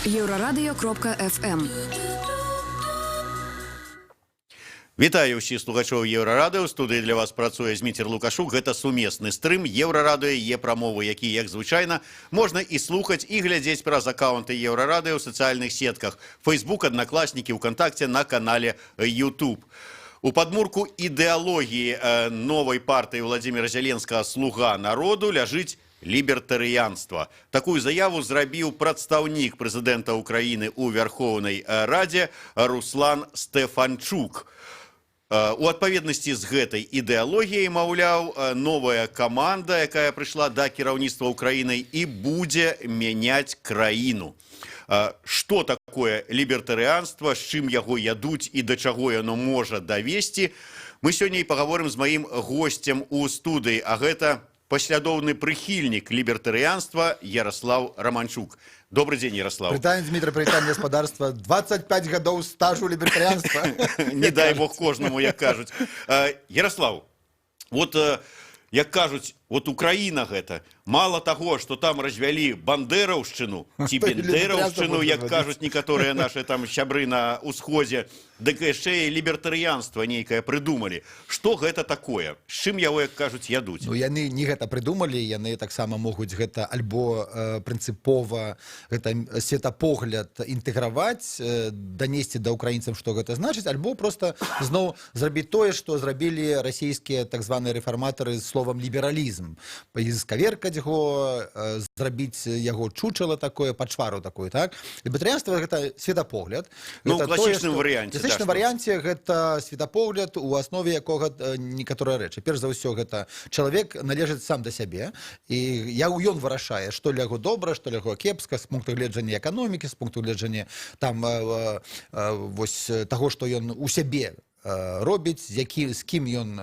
Еврорадио.FM. Вітаю ўсіх слухачоў Еўрарадыо. У студыі для вас працуе Зміцер Лукашук. Гэта сумесны стрым Еўрарадыо, прамовы, які, як звычайна, можна і слухаць, і глядзець праз аккаунты Еўрарадыо ў сацыяльных сетках Facebook, Аднакласнікі, ВКонтакте, на канале YouTube. У падмурку ідэалогіі новай партыі Владзіміра Зеленскага «Слуга народу» ляжыць лібертарыянства. Такую заяву зрабіў прадстаўнік прэзідэнта Украіны ў Вярхоўнай Радзе Руслан Стэфанчук. У адпаведнасці з гэтай ідэалогіяй, маўляў, новая каманда, якая прыйшла да кіраўніцтва Украінай і будзе мяняць краіну. Што такое лібертарыянства, з чым яго ядуць і да чаго яно можа давесці, мы сёння і пагаворым з маім госцем у студыі, а гэта паслядоўны прыхільнік лібертарыянства Ярослав Романчук. Добрый день, Ярослав. Притань, Дмитрий, притань, господарство. 25 годов стажу либертарианства. Не дай бог кожному, як кажуть. Ярослав, вот, як кажуть, вот Украина гэта, мало того, что там развялі бандераўшчыну, ці бендераўшчыну, як кажуть некаторыя наши там сябры на ўсходзе, дык яшчэ і лібертарыянства нейкае прыдумалі. Што гэта такое? З чым яго, як кажуць, ядуць? Ну, яны не гэта прыдумалі, яны таксама могуць гэта альбо прынцыпова гэта светапогляд інтэграваць, данесці да украінцам, што гэта значыць, альбо просто зноў зрабіць тое, што зрабілі расійскія так званыя рэфарматары з словам лібералізм. Скаверкаць яго, зрабіць яго чучало такое, пачвару такую, так? Лібертарыянства гэта светапогляд. Ну, у класічным варыянце. У класічным варыянце гэта светапогляд, у аснове якога некаторыя рэчы. Перш за ўсё, гэта чалавек належыць сам да сябе, і ён вырашае, што для яго добра, што для яго кепска, з пункту гледжання эканомікі, з пункту гледжання там вось таго, што ён у сябе робіць, з кім ён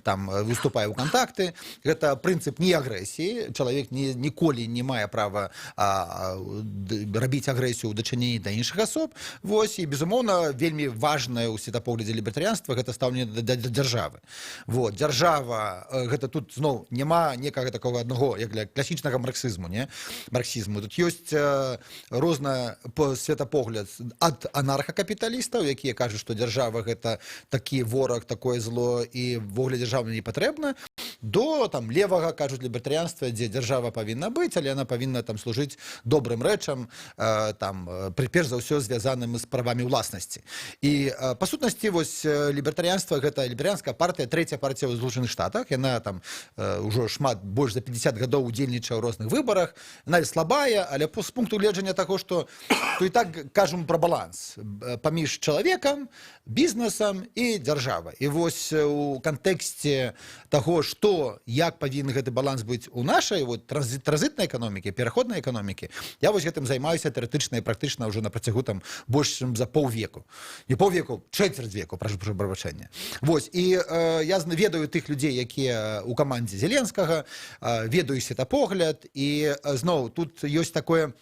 там выступае ў кантакты. Гэта прынцып не агрэсіі. Чалавек ніколі не мае права рабіць агрэсію ў дачыненні да іншых асоб. Вось, і, безумоўна, вельмі важнае ў светапоглядзе лібертарыянства гэта стаўленне да дзяржавы. Вот, дзяржава, гэта тут зноў няма некага такога аднаго, як для класічнага марксізму, не? Марксізму. Тут ёсць розны светапогляд ад анархакапіталістаў, якія кажуць, што дзяржава гэта такі вораг, такое зло, і ввогуле дзяржава не патрэбна, до там левага, кажуць, лібертарыянства, дзе дзяржава павінна быць, але яна павінна там служыць добрым рэчам, там, перш за ўсё звязаным з правамі ўласнасці. І, па сутнасці, вось, лібертарыянства, гэта лібертарыянская партыя, трэцяя партыя ў Злучаных Штатах, яна там ўжо больш за 50 гадоў удзельнічае ў розных выбарах, яна слабая, але з пункту гледжання таго, што то і так кажам пра баланс паміж чалавекам, бізнесам і дзяржава. І вось у кантэксце таго, што, як павінен гэты баланс быць у нашай вот, транзітнай эканомікі, пераходнай эканомікі, я вось гэтым займаюся тэарэтычна і практычна ўжо на працягу там больш чым за паўвеку. Не паўвеку, чвэрць веку, прашу прабачэння. Вось, і я ведаю тых людзей, якія ў камандзе Зеленскага, ведаю светапогляд, і зноў тут ёсць такое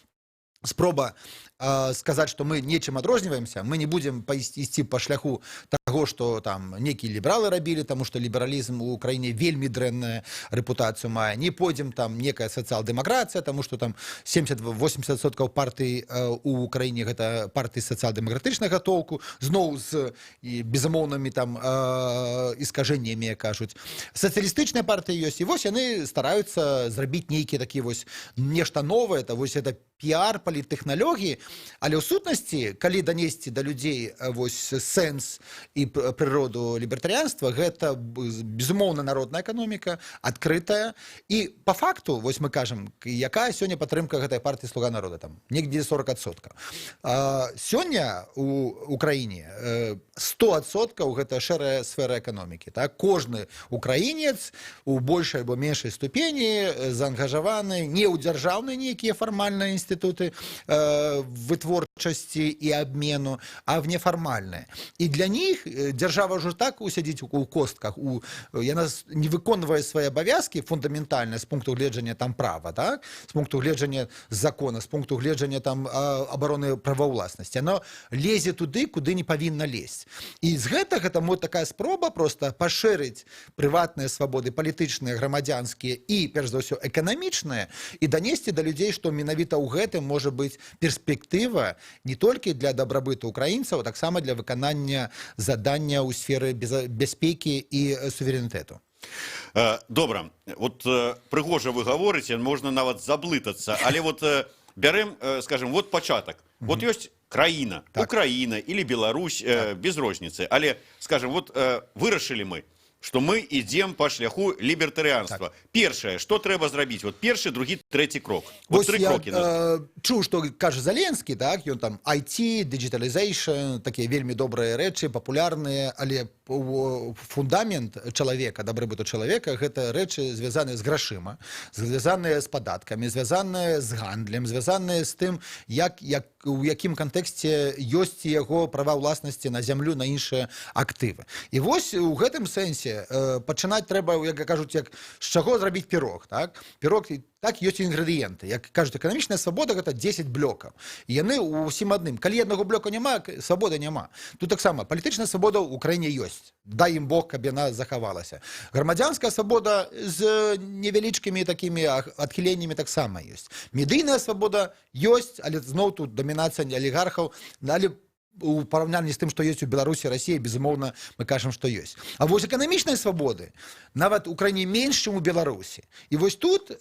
спроба сказаць, што мы нечым адрозніваемся, мы не будзем ісці па шляху таго, што там некія лібералы рабілі, таму што лібералізм у краіне вельмі дрэнная рэпутацыю мае. Не пойдзем там некая сацыял-дэмакратыя, таму што там 70-80% партый у краіне гэта партыі сацыял-дэмакратычнага толку, зноў з безумоўнымі там іскажэннямі, як кажуць. Сацыялістычныя партыі ёсць, і вось яны стараюцца зрабіць нейкі такі вось нешта новае, вось это піар, паліттэхналогіі, але ў сутнасці, калі данесці да людзей вось сэнс і прыроду лібертарыянства, гэта безумоўна народная эканоміка, адкрытая, і па факту, вось мы кажам, якая сёння падтрымка гэтай партыі «Слуга народа», там негдзе 40%. Сёння у Украіне 100% гэта шэрая сфера эканомікі. Так? Кожны украінец у большай або меншай ступені заангажаваны не ў дзяржаўныя нейкія фармальныя інстытуты вытворчыя, вытворчасці і абмену, а в нефармальнае. І для них дзяржава ўжо так усядзіць у костках, яна не выконвае свае абавязкі фундаментальна з пункту гледжання там права, так? З пункту гледжання закона, з пункту гледжання там абароны праваўласнасці. Яно лезе туды, куды не павінна лезть. І з гэтага там вот такая спроба просто пашырыць прыватныя свабоды, палітычныя, грамадзянскія і, перш за ўсё, эканамічныя, і данесці да людзей, што менавіта ў гэтым можа быць перспектыва не толькі для дабрабыту украінцаў, а таксама для выканання задання ў сферы бяспекі і суверэнітэту. Добра, вот прыгожа вы гаворыце, можна нават заблытацца, але вот бярем, скажем, вот пачатак. Вот ёсць краіна, Украіна или Беларусь, без розніцы, але, скажем, вот вырашылі мы, что мы идем по шляху либертарианства. Першае, что трэба зрабіць? Вот першы, другі, трэці крок. Вот три крокі. Чуў, што кажа Зеленскі, так, ён там IT, digitalization, такія вельмі добрыя рэчы, папулярныя, але фундамент чалавека, дабрабыту чалавека, гэта рэчы звязаныя з грашыма, звязаныя з падаткамі, звязаныя з гандлем, звязаныя з тым, у якім кантэксце ёсць яго права ўласнасці на зямлю, на іншыя актывы. І вось у гэтым сэнсе пачынаць трэба, як кажуць, як з чаго зрабіць пірог, так? Пірог, так, ёсць інгрэдыенты. Як кажуць, эканамічная свабода — гэта 10 блокаў. І яны ўсім адным. Калі аднаго блока няма, свабоды няма. Тут таксама палітычная свабода ў краіне ёсць. Дай ім Бог, каб яна захавалася. Грамадзянская свабода з невялічкімі такімі адхіленнямі таксама ёсць. Медыйная свабода ёсць, але зноў тут дамінацыя алігархаў, але у параўнанні з тым, што ёсць у Беларусі, Расіі, безумоўна, мы кажам, што ёсць. А вось эканамічнай свабоды нават у краіне менш, чым у Беларусі. І вось тут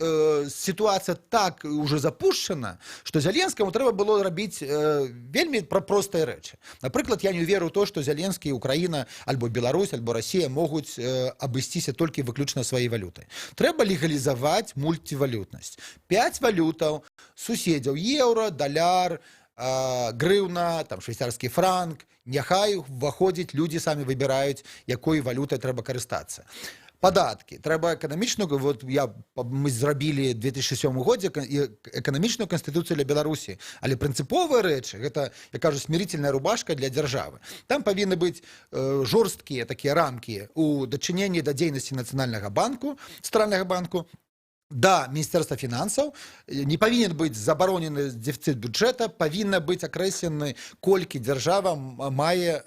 сітуацыя так уже запушчана, што Зеленскаму трэба было рабіць вельмі простыя рэчы. Напрыклад, я не веру ў то, што Зеленскі, Украіна, альбо Беларусь, альбо Расія могуць абысціся толькі выключна сваёй валютай. Трэба легалізаваць мультивалютнасць. 5 валютаў суседзяў: еўра, даляр, грыўна, там швейцарскі франк, няхай уваходзіць, людзі самі выбіраюць, якой валютай трэба карыстацца. Падаткі. Трэба эканамічную, вот мы зрабілі 2007 годзе эканамічную канстытуцыю для Беларусі, але прынцыповыя рэчы, гэта, я кажу, смирительная рубашка для дзяржавы. Там павінны быць жорсткія такія рамкі у дачыненні да дзейнасці Нацыянальнага банку, Цэнтральнага банку, да Міністэрства фінансаў, не павінен быць забаронены дэфіцыт бюджэта, павінна быць акрэслены, колькі дзяржава мае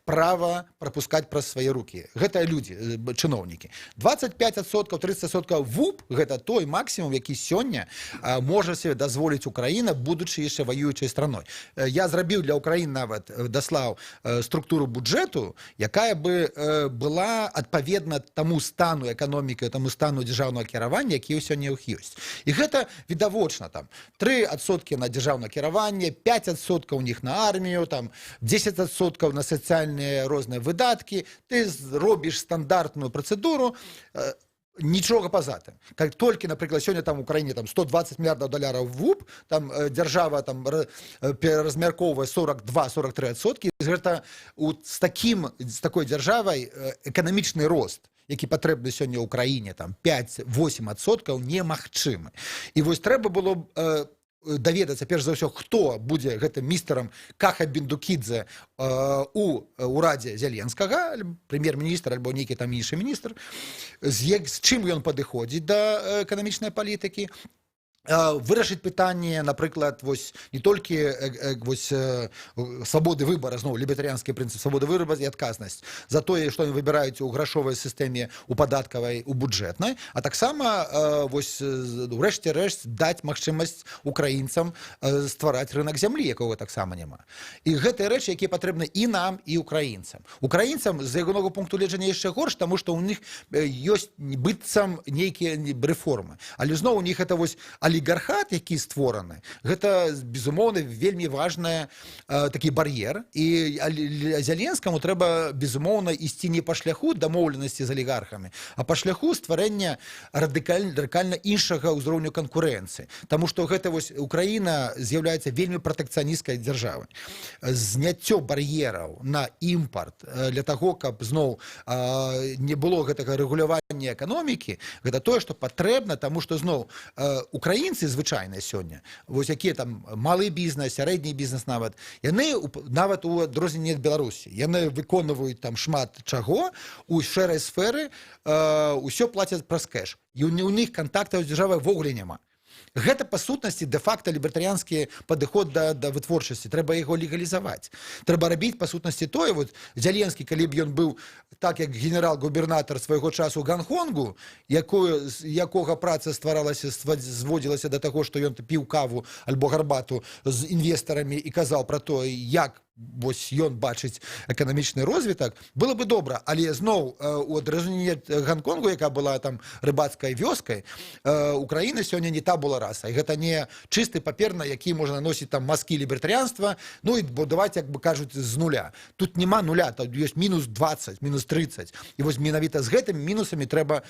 права прапускаць праз свае рукі. Гэта людзі, чыноўнікі. 25%, 30% ВУП — гэта той максімум, які сёння можа себе дазволіць Украіна, будучы яшчэ ваюючай страной. Я зрабіў для Украіны нават, даслаў структуру бюджэту, якая бы была адпаведна таму стану эканомікі, таму стану дзяржаўнага кіравання, якія сёння ў іх ёсць. І гэта відавочна, там 3% на дзяржаўнае кіраванне, 5% у них на армію, там 10% на сацыяльныя розныя выдаткі. Ты робіш стандартную працэдуру, нічога па-за тым. Как толькі, напрыклад, сёння там у краіне там 120 мільярдаў даляраў ВУП, там дзяржава там размяркоўвае 42-43%, гэта з такой дзяржавай эканамічны рост, які патрэбны сёння ў краіне, там 5-8%, немагчымы. І вось трэба было даведацца, перш за ўсё, хто будзе гэтым містарам Каха Бендукідзе у ўрадзе Зеленскага, прэм'ер-міністр альбо нейкі там іншы міністр, з чым ён падыходзіць да эканамічнай палітыкі, вырашыць пытанне, напрыклад, вось не толькі вось свабоды выбара, зноў лібертарыянскі прынцып свабоды выбара і адказнасць за тое, што яны выбіраюць у грашовай сістэме, у падаткавай, у бюджэтнай, а таксама вось урэшце рэшт даць магчымасць украінцам ствараць рынак зямлі, якога таксама няма. І гэтыя рэчы, якія патрэбны і нам, і украінцам. Украінцам з ягонага пункту гледжання яшчэ горш, таму што ў них ёсць быццам нейкія рэформы. Але зноў у них гэта вось алігархат, які створаны, гэта, безумоўна, вельмі важны такі бар'ер. І Зеленскаму трэба, безумоўна, ісці не па шляху дамоўленасці з алігархамі, а па шляху стварэння радыкальна іншага ўзроўню канкурэнцыі. Таму што гэта вось Украіна з'яўляецца вельмі пратэкцыянісцкай дзяржавай. Зняццё бар'ераў на імпарт для таго, каб зноў не было гэтага рэгулявання эканомікі, гэта тое, што патрэбна, таму што зноў Украіна украінцы звычайныя сёння, вось якія там малы бізнес, сярэдні бізнес нават, яны нават у адрозненні ад Беларусі, яны выконваюць там шмат чаго у шэрай сферы, ўсё плацяць праз кэш. І у них контактаў з дзяржавай ввогуле няма. Гэта, па сутнасці, де-факта лібертарыянскі падыход да вытворчасці. Трэба яго легалізаваць. Трэба рабіць, па сутнасці, тое. Вот Зяленскі, калі б ён быў так, як генерал-губернатар свайго часу Ганхонгу, якога праца стваралася, зводзілася да таго, што ён піў каву альбо гарбату з інвестарамі і казаў пра тое, як вось ён бачыць эканамічны розвітак, было бы добра, але зноў у адрозненні ад Гонконгу, яка была там рыбацкай вёскай, Украіна сёння не табула раса, і гэта не чысты папер, на які можна наносіць там маскі лібертарыянства, ну і будаваць, як бы кажуць, з нуля. Тут няма нуля, тут ёсць мінус 20, мінус 30. І вось менавіта з гэтымі мінусамі трэба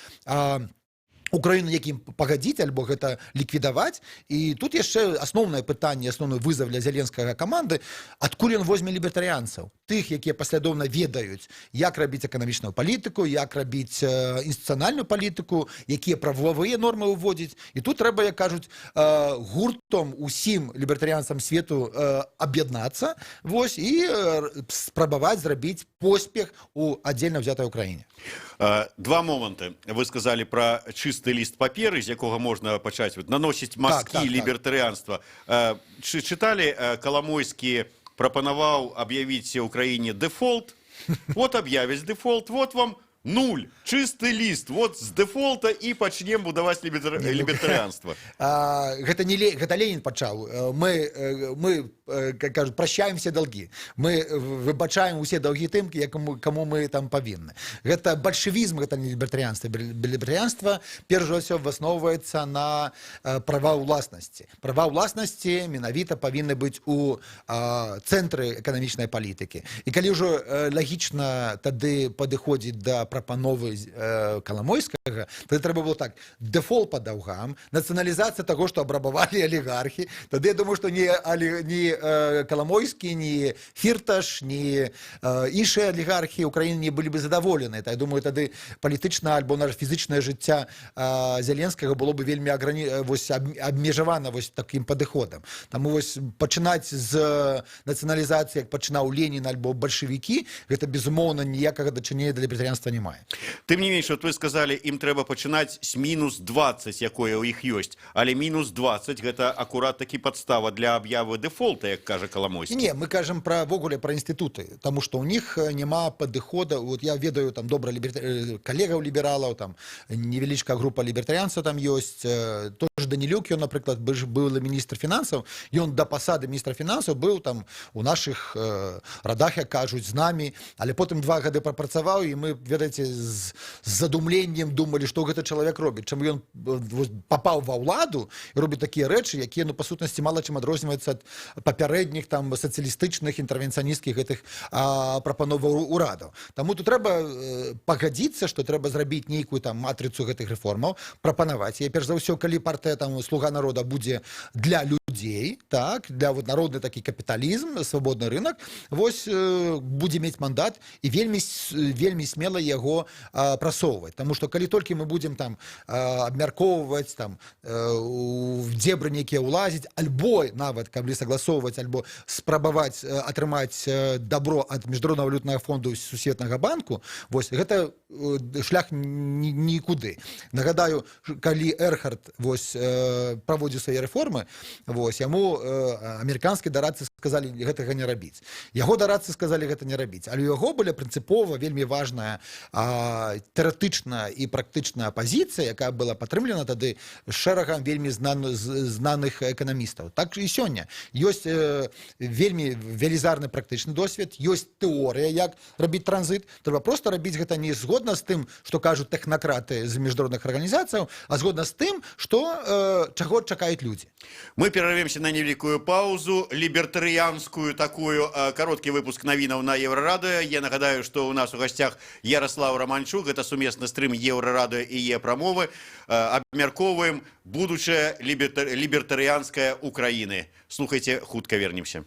Украіну якім пагадзіць альбо гэта ліквідаваць. І тут яшчэ асноўнае пытанне, асноўны вызов для зяленскага каманды, адкуль ён возьме лібертарыянцаў, тых, якія паслядоўна ведаюць, як рабіць эканамічную палітыку, як рабіць інстытуцыянальную палітыку, якія правовыя нормы ўводзіць. І тут трэба, як кажуць, гуртом усім лібертарыянцам свету аб'яднацца, вось, і спрабаваць зрабіць поспех у аддзельна ўзятай Украіне. Два моманты. Вы сказалі пра чысты ліст паперы, з якога можна пачаць наносіць маскі лібертарыянства. Чыталі, Каламойскі прапанаваў аб'явіць Украіне дэфолт. Вот аб'явіць дэфолт, вот вам нуль, чысты ліст, вот з дэфолта і пачнем будаваць лібертарыянства. Гэта Ленін пачаў. Мы кажуть, прощаем все долги. Мы выбачаем усе долги тым, кому мы там павінны. Гэта бальшавізм, гэта не лібертарыянства. Лібертарыянства, перш за ўсё, васноўваецца на права ўласнасці. Права ўласнасці менавіта павінны быць у цэнтры эканамічнай палітыкі. І калі ўжо лагічна тады падыходзіць да прапановы Каламойскага, тады трэба было так: дэфолт па даўгам, нацыяналізацыя таго, што абрабавалі алігархі. Тады я думаю, што ні Каламойскі, ні Фірташ, ні іншыя алігархі Украіны не былі бы задаволены. Я думаю, тады палітычна альбо наше фізычнае жыцця Зяленскага было бы вельмі абмежавана такім падыходам. Таму пачынаць з нацыяналізацыі, як пачынаў Ленін альбо бальшавікі, гэта, безумоўна, ніякага дачынення да лібертарыянства не мае. Тым не менш, вы сказалі, ім трэба пачынаць з мінус 20, якое ў іх ёсць, але мінус 20 гэта акурат такі падстава для аб'явы дэфолта, як кажа Каламойскі. Не, мы кажам ввогуле пра інстытуты, таму што ў них няма падыхода. Вот я ведаю там добра калегаў лібералаў, там невялічкая група лібертарыянцаў там ёсць. Той же Данілюк, ён, напрыклад, быў міністр фінансаў, ён да пасады міністра фінансаў быў там у нашых радах, як кажуць, з намі, але потым 2 гады прапрацаваў, і мы, ведаеце, з задумленнем думалі, што гэта чалавек робіць. Чаму ён папаў ва ўладу і робіць такія рэчы, якія, па сутнасці, мала чым адрозніваюцца ад папярэдніх там сацыялістычных інтэрвенцыянісцкіх гэтых прапановаў урадаў. Таму тут трэба пагадзіцца, што трэба зрабіць нейкую там матрыцу гэтых рэформаў, прапанаваць. І перш за ўсё, калі партыя там «Слуга народа» будзе для людзей, так, для народны такі капіталізм, свабодны рынок, вось будзе мець мандат і вельмі смела яго прасоўваць. Таму што калі толькі мы будзем там абмяркоўваць, там у дзебры нейкія ўлазіць, альбо нават калі согласоўваць, альбо спрабаваць атрымаць дабро ад міжнароднага валютнага фонду і Сусветнага банку, вось гэта шлях нікуды. Нагадаю, калі Эрхард праводзіў свае рэформы, яму амерыканскія дарадцы сказалі гэтага не рабіць. Яго дарадцы сказалі гэта не рабіць. Але у яго была прынцыпова вельмі важная тэарэтычная і практычная пазіцыя, якая была падтрымлена тады шэрагам вельмі знаных эканамістаў. Так і сёння. Ёсць вельмі велізарны практычны досвед, ёсць тэорыя, як рабіць транзіт. Трэба проста рабіць гэта не згодна з тым, што кажуць тэхнакраты з міжнародных арганізацыяў, а згодна з тым, чаго чакаюць людзі. Мы перарвемся на невялікую паузу, лібертарыянскую такую, кароткі выпуск навінаў на Еўрарадыё. Я нагадаю, што ў нас у гасцях Ярослав Романчук, гэта сумесны стрым Еўрарадыё і Е-прамовы. Абмяркоўваем будучае лібертарыянскае Украіны. Слухайце, хутка вернемся.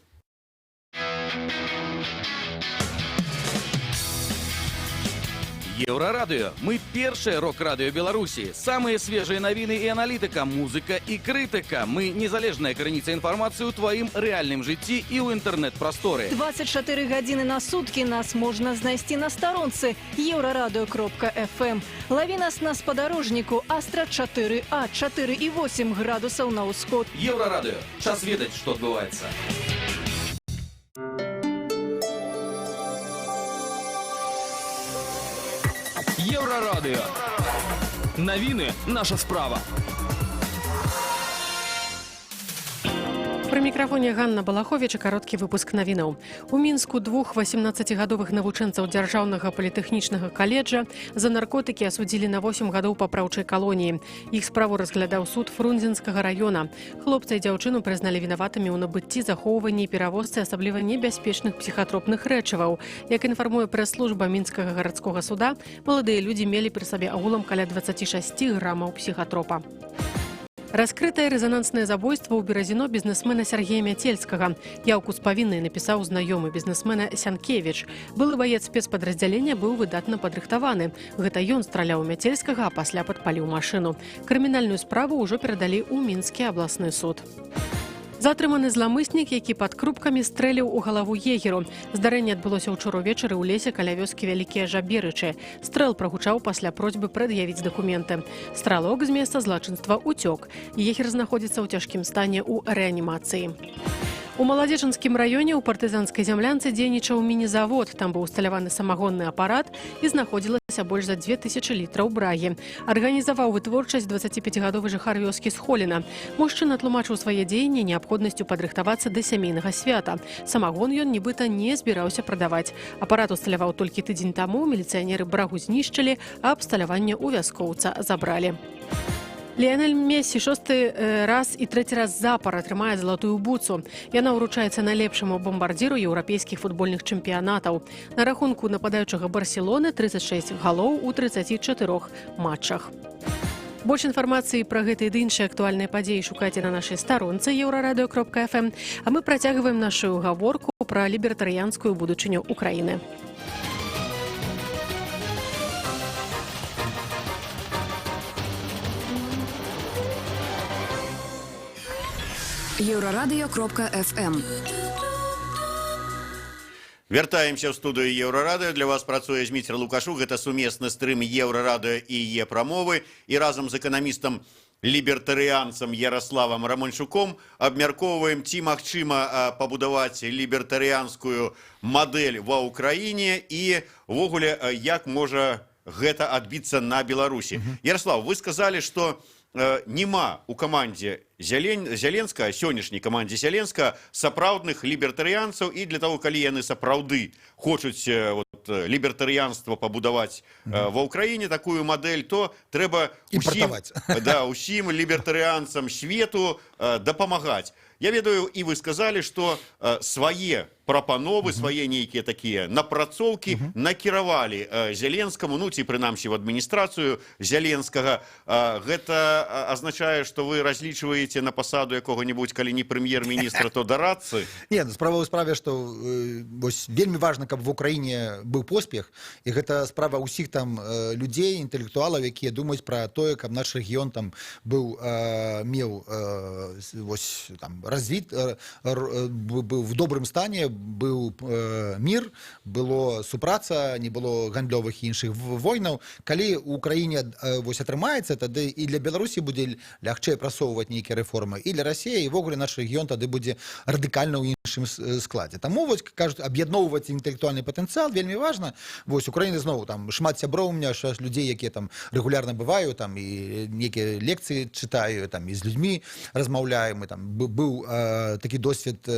Еўрарадыё. Мы першае рок-радыё Беларусі. Самыя свежыя навіны і аналітыка, музыка і крытыка. Мы незалежная крыніца інфармацыі ў тваім рэальным жыцці і ў інтэрнэт-прасторы. 24 гадзіны на суткі нас можна знайсці на старонцы euradio.fm. Лаві нас на спадарожніку Астра 4А, 4,8 градусаў на ўсход. Еўрарадыё. Час ведаць, што адбываецца. Еўрарадыё. Навіны – наша справа. Пры мікрафоне Ганна Балаховіч і кароткі выпуск навінаў. У Мінску двух 18-гадовых навучэнцаў Дзяржаўнага політэхнічнага каледжа за наркотыкі асудзілі на 8 гадоў папраўчай калоніі. Іх справу разглядаў суд Фрунзенскага района. Хлопца і дзяўчыну прызналі вінаватымі ў набыцці, захоўванні і перавозцы асабліва небяспечных псіхатропных рэчываў. Як інфармуе прэс-служба Мінскага гарадскога суда, маладыя людзі мелі пры сабе агулам каля 26 грамаў псіхатропа. Раскрытае рэзананснае забойства ў Беразіно бізнесмена Сергея Мяцельскага. Яўку з павіннай напісаў знаёмы бізнесмена Сянкевіч. Былы баец спецпадраздзялення быў выдатна падрыхтаваны. Гэта ён страляў Мяцельскага, а пасля падпаліў машыну. Крымінальную справу ўжо перадалі ў Мінскі абласны суд. Затрыманы зламыснік, які пад крупкамі стрэліў у галаву егеру. Здарэнне адбылося ўчора ўвечары ў лесе каля вёскі Вялікія Жаберычы. Стрэл прагучаў пасля просьбы прад'явіць дакументы. Стралок з месца злачынства ўцёк. Егер знаходзіцца ў цяжкім стане ў рэанімацыі. У Маладзечанскім раёне ў партызанскай зямлянцы дзейнічаў міні-завод. Там быў усталяваны самагонны апарат і знаходзілася больш за 2000 літраў брагі. Арганізаваў вытворчасць 25-гадовы жыхар вёскі Схоліна. Мужчына тлумачыў свае дзеянні неабходнасцю падрыхтавацца да сямейнага свята. Самагон ён нібыта не збіраўся прадаваць. Апарат усталяваў толькі тыдзень таму, міліцыянеры брагу знішчылі, а абсталяванне ў вяскоўца забралі. Ліанель Мессі шосты раз і трэці раз запар атрымае залатую буцу. Яна ўручаецца найлепшаму бамбардзіру еўрапейскіх футбольных чэмпіянатаў. На рахунку нападаючага Барселоны 36 галоў у 34 матчах. Больш інфармацыі пра гэтыя ды іншыя актуальныя падзеі шукайце на нашай старонцы euradio.fm, а мы працягваем нашу гаворку пра лібертарыянскую будучыню Украіны. Euradio.fm. Вяртаемся ў студыю Еўрарадыё. Для вас працуе Зміцер Лукашук. Гэта сумесны стрым Еўрарадыё і Е-прамовы. І разам з эканамістам-лібертарыянцам Яраславам Раманчуком абмяркоўваем, ці магчыма пабудаваць лібертарыянскую мадэль ва ўкраіне і ввогуле, як можа гэта адбіцца на Беларусі. Яраслав, вы сказалі, што нема у камандзе Зеленска, сённяшняй камандзе Зеленска, сапраўдных лібертарыянцаў, і для того, калі яны сапраўды хочуць лібертарыянства пабудаваць ва ўкраіне, такую мадэль, то трэба усім лібертарыянцам свету дапамагаць. Я ведаю, і вы сказалі, што свае прапановы, свае нейкія такія напрацоўкі накіравалі Зеленскаму, ну ці прынамсі в адміністрацыю Зеленскага. Гэта азначае, што вы разлічваеце на пасаду якога-небудзь, калі не прэм'ер-міністра, то дарадцы? Не, справа ў справе, што вельмі важна, каб в Украіне быў поспех, і гэта справа ўсіх там людзей, інтэлектуалаў, якія думаюць пра тое, каб наш рэгіён там быў, меў там развіт, быў в добрым стане, быў мір, было супраца, не было гандлёвых і іншых войнаў. Калі ў Украіне атрымаецца, тады і для Беларусі будзе лягчэй прасоўваць нейкія рэформы, і для Расіі, і ввогуле наш рэгіён тады будзе радыкальна ў іншым складзе. Таму, кажуць, аб'ядноўваць інтэлектуальны патэнцыял вельмі важна. Украіна зноў, там шмат сяброў у меня, людзей, якія там рэгулярна бываю, там і нейкія лекцыі чытаю, там і з людзьмі размаўляем, і там быў такі досвед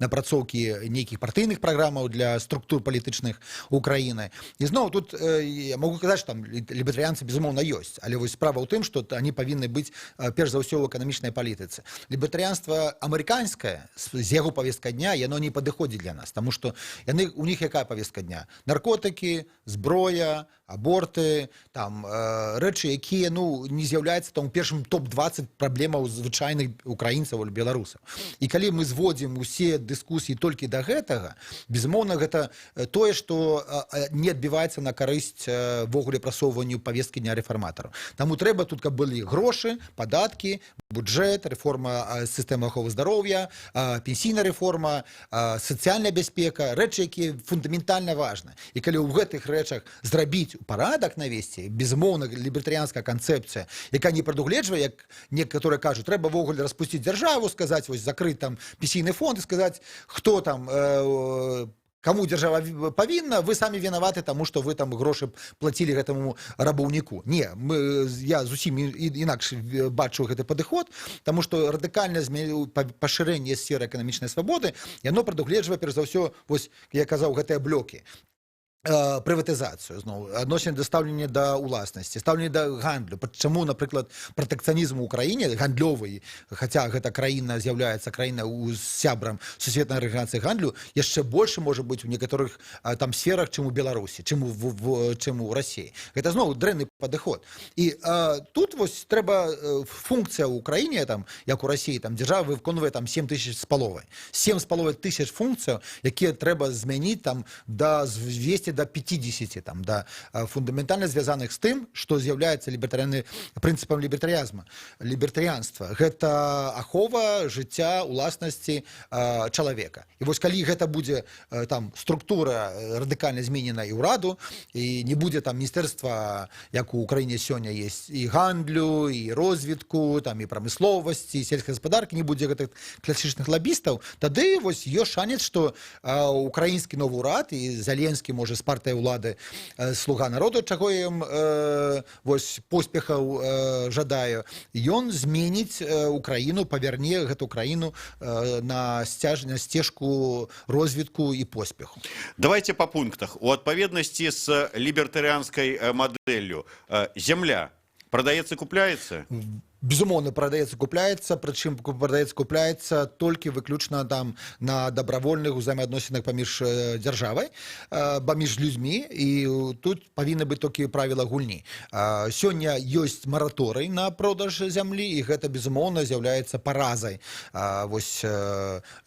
напрацоўкі нейкіх партыйных праграмаў для структур палітычных Украіны. І зноў тут я могу казаць, што там лібертарыянцы безумоўна ёсць, але справа ў тым, што они павінны быць перш за ўсё ў эканамічнай палітыцы. Лібертарыянства амерыканскае з яго павесткай дня, яно не падыходзіць для нас, таму што у них якая павестка дня? Наркотыкі, зброя, аборты, там рэчы, якія не з'яўляюцца там у першым топ-20 праблемаў звычайных украінцаў или беларусаў. І калі мы зводзім усе дыскусіі толькі да гэтага, безумоўна, гэта тое, што не адбіваецца на карысць ввогуле прасоўванню павесткі дня рэфарматараў. Таму трэба тут, каб былі грошы, падаткі, бюджэт, рэформа сістэмы аховы здароўя, пенсійная рэформа, сацыяльная бяспека, рэчы, якія фундаментальна важны. І калі ў гэтых рэчах зрабіць парадак навесці, безумоўна, лібертарыянская канцэпцыя, якая не прадугледжвае, як некаторыя кажуць, трэба ввогуле распусціць дзяржаву, сказаць, вось закрыць там пенсійны фонд і сказаць, хто там кому держава павінна, вы самі вінаваты, таму што вы там грошы плацілі гэтаму рабаўніку. Не, я зусім інакш бачу гэты падыход, таму што радыкальнае пашырэнне сферы эканамічнай свабоды, яно прадугледжвае, перш за ўсё, вось, я казаў, гэтыя блокі. Прыватызацыю, адносіны да стаўлення да ўласнасці, стаўлення да гандлю. Чаму, напрыклад, пратэкцыянізм у краіне, гандлёвы, хаця гэта краіна з'яўляецца краіна сябрам Сусветнай арганізацыі гандлю, яшчэ больш можа быць у некаторых там сферах, чым у Беларусі, чым у Расіі. Гэта зноў дрэнны падыход. І тут вось трэба функцыя ў краіне, там, як у Расіі, там дзяржава выконвае там 7,5 тысяч. 7,5 тысяч функцыяў, якія трэба змяніць там да звесці до 50, там, да, фундаментальна звязаных з тым, што з'яўляецца прынцыпам лібертарыянства. Гэта ахова жыцця уласнасці чалавека. І вось калі гэта будзе там структура радыкальна зменена і ўраду, і не будзе там міністэрства, як у Украіне сёння есть і гандлю, і розвітку, там, і прамысловасці, і сельскай гаспадаркі, не будзе гэтых класічных лабістаў, тады вось ёсць шанец, што украінскі новы ўрад і Зеленскі можа з партыяй улады «Слуга народу», чаго я ім поспехаў жадаю, ён зменіць Украіну, павярне гэту краіну на сцежку розвітку і поспеху. Давайте по пунктах. У адпаведнасці з лібертарыянскай мадэллю земля продаецца, купляецца? Безумоўна, прадаецца, купляецца, прычым купляецца толькі выключна там на добравольных узаемаадносінах паміж дзяржавай, паміж людзьмі, і тут павінны быць толькі правіла гульні. Сёння ёсць мараторый на продаж зямлі, і гэта, безумоўна, з'яўляецца паразай вось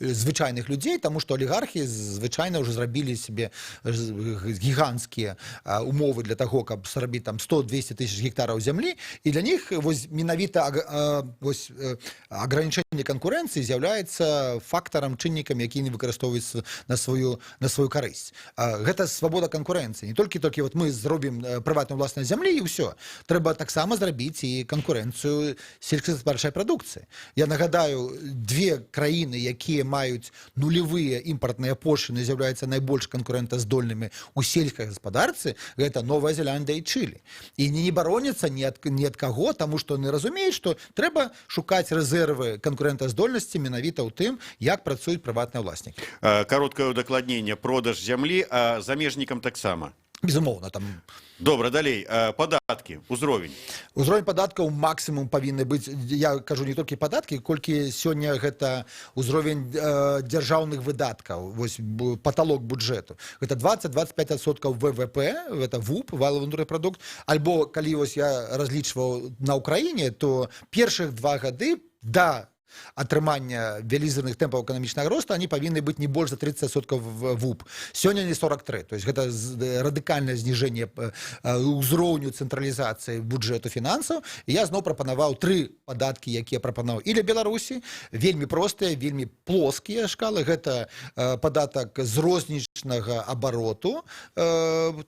звычайных людзей, таму што алігархі звычайна ўжо зрабілі себе гіганцкія умовы для таго, каб зрабіць там 100-200 тысяч гектараў зямлі, і для них вось менавіта ограничение конкуренции з'яўляецца фактарам, чыннікам, які не выкарыстоўваюць на сваю карысць. Гэта свабода канкурэнцыі. Не толькі вот мы зробім прыватную ўласнасць зямлі і ўсё. Трэба таксама зрабіць і канкурэнцыю сельскагаспадарчай прадукцыі. Я нагадаю, две краіны, якія маюць нулевыя імпартныя пошліны, з'яўляюцца найбольш канкурэнтаздольнымі ў сельскай гаспадарцы, гэта Новая Зеландыя і Чылі. І не бароняцца ні ад каго, таму што не разумеюць, што трэба шукаць рэзервы канкурэнтаздольнасці менавіта ў тым, як працуюць прыватныя ўласнікі. Кароткае удакладненне. Продаж зямлі, а замежнікам таксама? Безумоўна, там... Добра, далей. Падаткі, узровень. Узровень падаткаў максімум павінны быць, я кажу не толькі падаткі, колькі сёння гэта узровень дзяржаўных выдаткаў, вось паталок бюджэту. Гэта 20-25% ВВП, гэта ВУП, валовый внутренний продукт, альбо калі вось я разлічваў на Украіне, то першых 2 гады да атрымання вялізарных тэмпаў эканамічнага росту, они павінны быць не больш за 30% ВУП. Сёння не 43. То есть гэта радыкальнае зніжэнне ўзроўню цэнтралізацыі бюджэту фінансаў. І я зноў прапанаваў 3 падаткі, якія прапанаваў і для Беларусі, вельмі простыя, вельмі плоскія шкалы. Гэта падатак з рознічнага абароту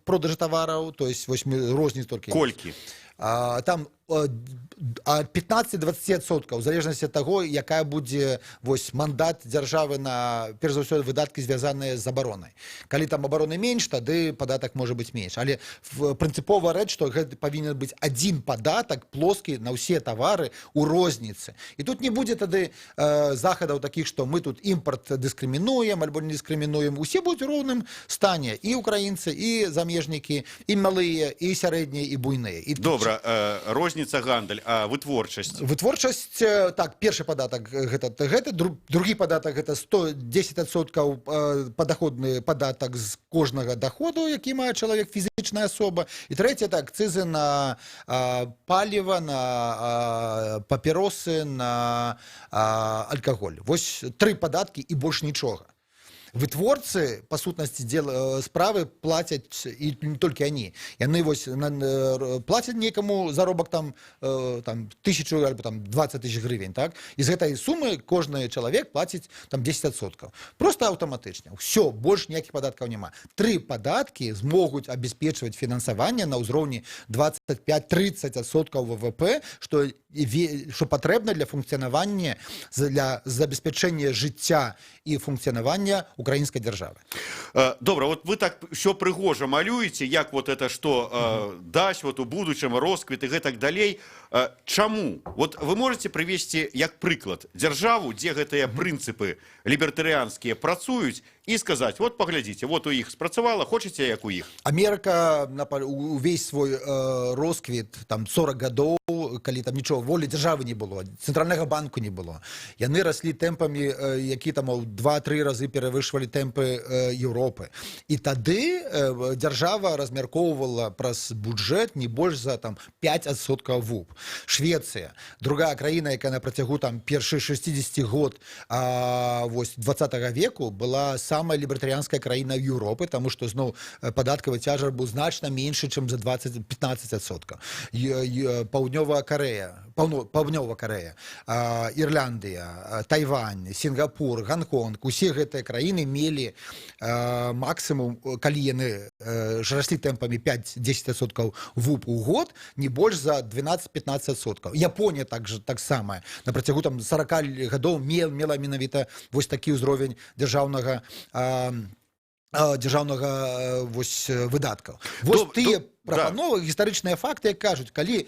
продажу тавараў, то есть вось мы розніц толькі... Колькі? Там 15-20%, у залежнасці ад таго, якая будзе вось мандат дзяржавы на, перш за ўсё, выдаткі звязаныя з абаронай. Калі там абароны менш, тады падатак можа быць менш. Але прынцыповая рэч, што гэта павінен быць адзін падатак плоскі на ўсе тавары ў розніцы. І тут не будзе тады захадаў такіх, што мы тут імпарт дыскрымінуем альбо не дыскрымінуем. Усе будуць у роўным стане. І украінцы, і замежнікі, і малыя, і сярэднія, і буйныя. Добра, розніца розніца гандаль, а вытворчасць? Вытворчасць, так, першы падатак гэта, другі падатак гэта 110% падаходны падатак з кожнага доходу, які мае чалавек, фізічная асоба. І трэцяе, так, акцызы на паліва, на папіросы, на алкаголь. Вось 3 падаткі і больш нічога. Вытворцы, па сутнасці справы, плацяць, і не толькі они. Яны вось плацяць некаму заробак там 1000 альбо 20 000 гривень, так? І з гэтай сумы кожны чалавек плаціць там 10%. Просто аўтаматычна. Всё, больш ніякіх падаткаў няма. 3 падаткі змогуць абеспечваць фінансаванне на ўзроўні 25-30% ВВП, што патрэбна для функцыянавання, для забеспячэння жыцця і функцыянавання украінскай дзяржавы. Добра, вот вы так ўсё прыгожа малюеце, як вот это што дасць вот у будучым росквіт і гэтак далей. Чаму? Вот вы можете прывесці як прыклад дзяржаву, дзе гэтыя прынцыпы лібертарыянскія працуюць, і сказаць, вот паглядзіце, вот у іх спрацавала, хочаце як у іх? Америка увесь свой росквіт, там 40 гадоў, калі там нічого, волі дзяржавы не было, цэнтральнага банку не было. Яны раслі тэмпамі, які там 2-3 разы перавышвалі тэмпы Еўропы. І тады дзяржава размяркоўвала праз бюджэт не больш за там 5% ВУП. Швецыя, другая краіна, якая на працягу там першых 60 год 20 веку была самая лібертарыянская краіна Еўропы, таму што зноў падаткавы цяжар быў значна меншы, чым за 15%. Паўднёвая Карэя, Ірландыя, Тайвань, Сінгапур, Гонконг, усе гэтыя краіны мелі максімум, калі яны раслі тэмпамі 5-10% ВУП у год, не больш за 12-15%. Японія таксама на працягу там 40 гадоў мела менавіта вось такі ўзровень дзяржаўнага выдаткаў. Вось тыя прапановы, гістарычныя факты, як кажуць, калі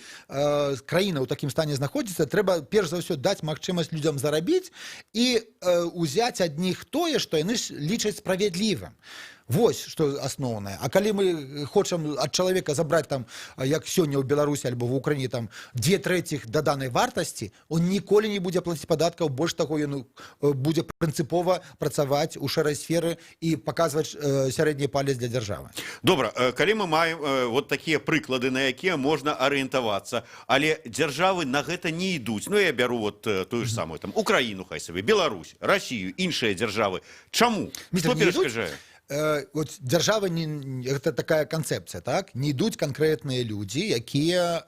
краіна ў такім стане знаходзіцца, трэба перш за ўсё даць магчымасць людзям зарабіць і ўзяць ад них тое, што яны лічаць справядлівым. Вось, што асноўнае. А калі мы хочам ад чалавека забраць там, як сёння ў Беларусі альбо в Украіне, там 2/3 даданай вартасці, он ніколі не будзе плаціць падаткаў, больш таго ён будзе прынцыпова працаваць у шэрай сферы і паказваць сярэдні палец для дзяржавы. Добра, калі мы маем вот такія прыклады, на якія можна арыентавацца, але дзяржавы на гэта не ідуць. Ну, я бяру вот тую ж самую там Украіну, хай сабе, Беларусь, Расію, іншыя дзяржавы. Чаму? Што перашкаджае? Вот дзяржава, гэта такая канцэпцыя, так? Не ідуць канкрэтныя людзі, якія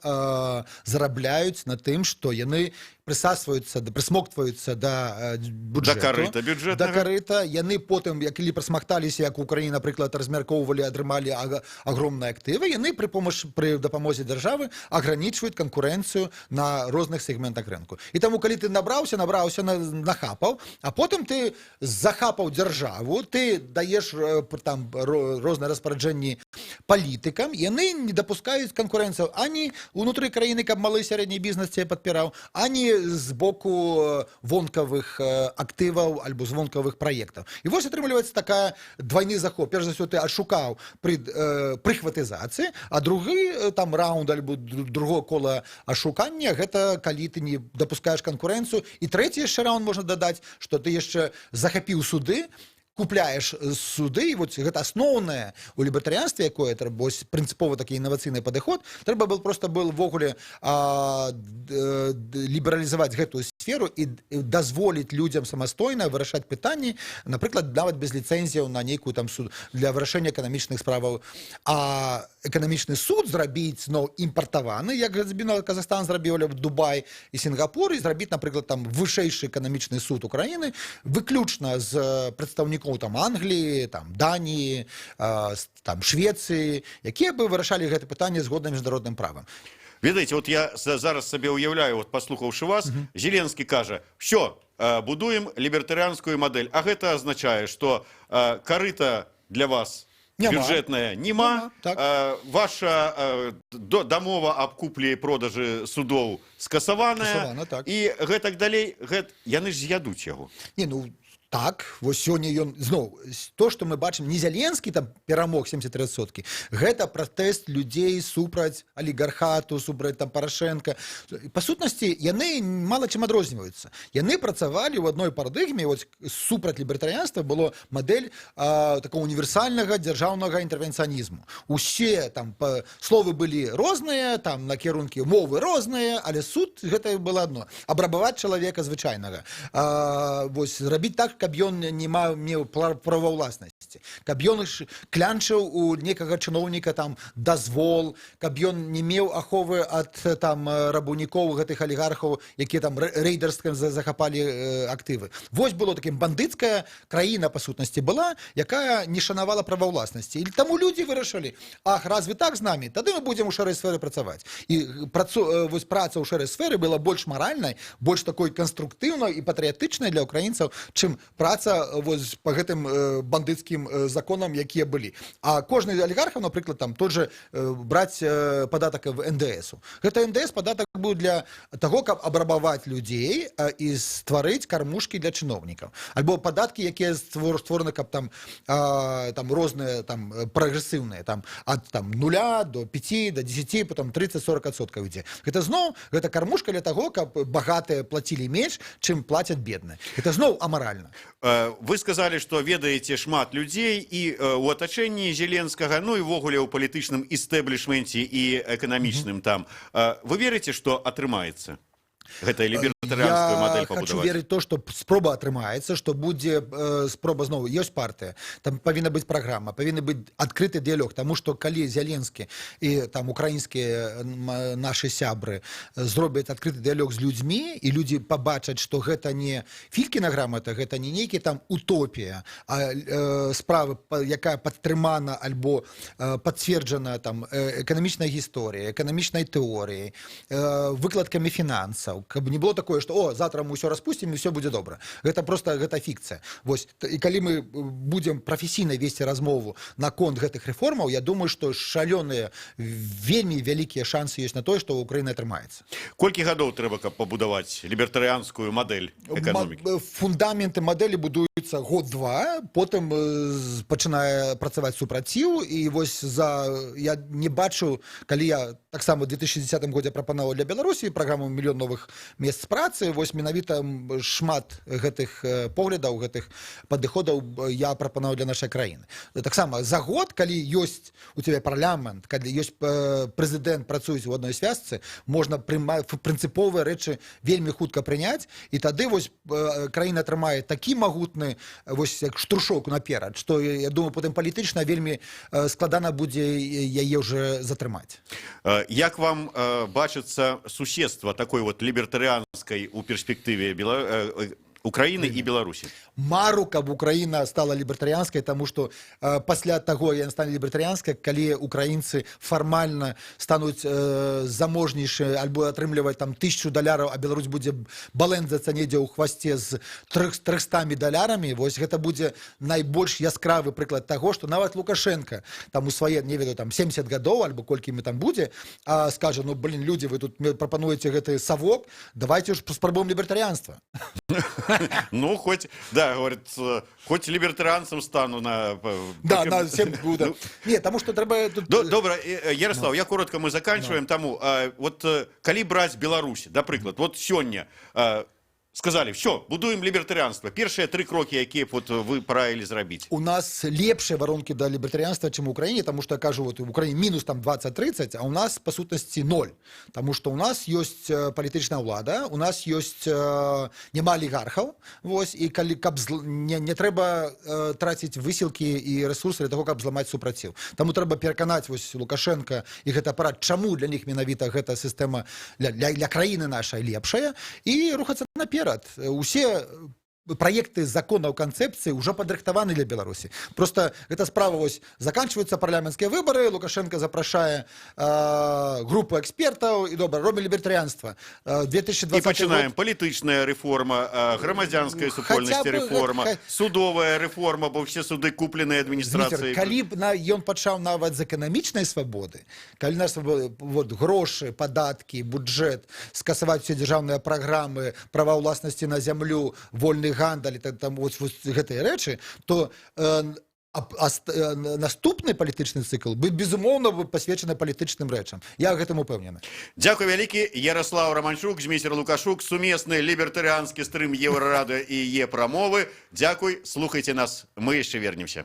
зарабляюць на тым, што яны прысмоктваюцца да бюджэту. Да карыта бюджэтнага. Да карыта. Яны потым, калі прысмакталіся, як у Украіне, напрыклад, размяркоўвалі, атрымалі агромныя актывы, яны пры дапамозе дзяржавы агранічваюць канкурэнцыю на розных сегментах рынку. І таму, калі ты набраўся, нахапаў, а потым ты захапаў дзяржаву, ты даеш там розныя распараджэнні палітыкам, яны не дапускаюць канкурэнцыю ані ўнутры краіны, каб малы і сярэдні бізнес цябе падпіраў, ані з боку вонкавых актываў альбо з вонкавых праектаў. І вось атрымліваецца такая двойны захоп. Перш за ўсё ты адшукаў прыхватызацыі, а другі там раунд альбо другого кола ашукання, гэта калі ты не дапускаеш канкурэнцыю. І трэці яшчэ раунд можна дадаць, што ты яшчэ захапіў суды, купляеш суды, і вот гэта асноўнае у лібертарыянстве, якое трэба, прынцыпова такі інавацыйны падыход, трэба проста ввогуле лібералізаваць гэтую сферу і дазволіць людзям самастойна вырашаць пытанні, напрыклад, нават без ліцэнзіяў на нейкую там суд для вырашэння эканамічных справаў. А эканамічны суд зрабіць імпартаваны, як Казахстан зрабіў Дубай і Сінгапур, і зрабіць, напрыклад, там вышэйшы эканамічны суд Украіны выключна з прадстаўнікоў там Англіі, там Даніі, там Швецыі, якія бы вырашалі гэта пытанне згодна міжнародным правам. Ведаеце, вот я зараз сабе уяўляю, вот паслухаўшы вас, Зеленскі кажа, все, будуем лібертарыянскую мадэль, а гэта азначае, што карыта для вас бюджэтная няма, ваша дамова аб куплі і продажы судоў скасаваная, і гэтак далей, яны ж з'ядуць яго. Не, ну, Так, вось сёння ён зноў то, што мы бачым, не Зеленскі там перамог 73%, гэта пратэст людзей супраць алігархату, супраць там Парашенка. Па сутнасці яны мала чым адрозніваюцца. Яны працавалі ў адной парадыгме, вось супраць лібертарыянства было мадэль такого універсальнага дзяржаўнага інтэрвенцыянізму. Усе там словы былі розныя, там накірункі мовы розныя, але суть гэта было адно: абрабаваць чалавека звычайнага, вось зрабіць так, каб ён не меў права ўласнасці, каб ён клянчыў у некага чыноўніка там дазвол, каб ён не меў аховы ад там рабаўнікоў гэтых алігархаў, якія там рэйдэрскім захапалі актывы. Вось было такім бандыцкая краіна па сутнасці была, якая не шанавала права ўласнасці. І таму людзі вырашылі: ах, разве так з намі? Тады мы будзем у шэрай сферы працаваць. І вось праца ў шэрай сферы была больш маральнай, больш такой канструктыўнай і патрыятычнай для украінцаў, чым праца вось па гэтым бандыцкім законам, якія былі. А кожны алігархаў, напрыклад, там тот же браць падатак в НДС-у. Гэта НДС падатак быў для таго, каб абрабаваць людзей і стварыць кармушкі для чыноўнікаў. Альбо падаткі, якія створаны, каб там розныя там прагрэсіўныя, там ад там 0 до 5 до 10, потом 30-40% ідзе. Гэта зноў гэта кармушка для таго, каб багатыя плацілі менш, чым плацяць бедныя. Гэта зноў амаральна. Вы сказалі, што ведаеце шмат людзей і ў атачэнні Зеленскага, ну і ўвогуле ў палітычным істэблішменце і эканамічным там. Вы верыце, што атрымаецца гэтая лібертарыянская мадэль пабудаваць? Я хочу верыць то, што спроба атрымаецца, што будзе спроба зноў. Ёсць партыя, там павінна быць праграма, павінны быць адкрыты дыялог, таму што калі Зеленскі і там украінскія нашы сябры зробяць адкрыты дыялог з людзьмі, і людзі пабачаць, што гэта не Филькіна грамата, гэта не нейкі там утопія, а справа, якая падтрымана альбо пацверджана там эканамічнай гісторыяй, эканамічнай тэорыяй, выкладкамі фінансаў, каб не было такое, што о, завтра мы ўсё распусцім і ўсё будзе добра. Гэта просто гэта фікцыя. Вось, і калі мы будзем прафесійна весці размову наконт гэтых рэформаў, я думаю, што шалёныя, вельмі вялікія шансы ёсць на тое, што Украіна атрымаецца. Колькі гадоў трэба, каб пабудаваць лібертарыянскую мадэль эканомікі? Фундаменты мадэлі будуюцца год-два, потым пачынае працаваць супраціў, і вось я не бачу, калі я таксама ў 2010 годзе прапанаваў для Беларусі праграму «Мільён новых месц працы», вось менавіта шмат гэтых поглядаў, гэтых падыходаў я прапанаваў для нашай краіны. Таксама за год, калі ёсць у цябе парламент, калі ёсць прэзідэнт працуюць у адной звязцы, можна прынцыповыя рэчы вельмі хутка прыняць, і тады вось краіна атрымае такі магутны вось як штуршок наперад, што я думаю, потым палітычна вельмі складана будзе яе ўжо затрымаць. Як вам бачыцца суседства такой вот лібертарыянскай у перспектыве Украіны і Беларусі? Мару, каб Украіна стала лібертарыянскай, таму што пасля таго яна стане лібертарыянскай, калі украінцы фармальна стануць заможнейшыя альбо атрымліваць там $1000, а Беларусь будзе балэнзацца недзе ў хвасце з $300, вось гэта будзе найбольш яскравы прыклад таго, што нават Лукашенко там у свае, не ведаю, там 70 гадоў альбо колькі мы там будзе, скажа: ну, блин, людзі, вы тут прапануеце гэты савок, давайте ж спрабуем лібертарыянства. Ну, хоть, да, говорит, хоть либертарианцем стану на... Да, на 7 года. Нет, потому что треба... Добро, Ярослав, я коротко, мы заканчиваем тому. Вот, калі брать Беларусь, да, приклад, вот сёння сказали: все, будуем лібертарыянства. Першыя 3 крокі, якія вот вы параілі зрабіць. У нас лепшыя варонкі да лібертарыянства, чым у Украіне, таму што я кажу, вот у Украіне мінус там 20-30, а у нас па сутнасці 0. Таму што у нас ёсць палітычная ўлада, у нас ёсць няма алігархаў, вось, і калі каб не трэба траціць высілкі і рэсурсы для таго, каб зламаць супраціў. Таму трэба пераканаць вось Лукашенка і гэта апарат, чаму для них менавіта гэта сістэма для краіны нашай лепшая, і рухацца наперад. Усе проекты законаў канцэпцыі ўжо падрыхтаваны для Беларусі. Просто эта справа вось заканчиваются парламенцкія выборы, Лукашенко запрашае группу экспертаў і добра, робім лібертарыянства. 2020 і пачынаем палітычная рэформа, грамадзянская супольнасць рэформа, судовая рэформа, бо ўсе суды купленыя адміністрацыяй. Калі б ён пачаў нават з эканамічнай свабоды, калі нас вот грошы, падаткі, бюджэт, скасаваць усе дзяржаўныя праграмы, права ўласнасці на зямлю, вольны гандаль, там вось гэтыя рэчы, то наступны палітычны цыкл бы безумоўна пасвечаны палітычным рэчам. Я гэтым упэўнены. Дзякуй вялікі. Ярослав Романчук, Зміцер Лукашук, сумесны лібертарыанскі стрым Еўрарадыё і Е-прамовы. Дзякуй, слухайце нас, мы яшчэ вернемся.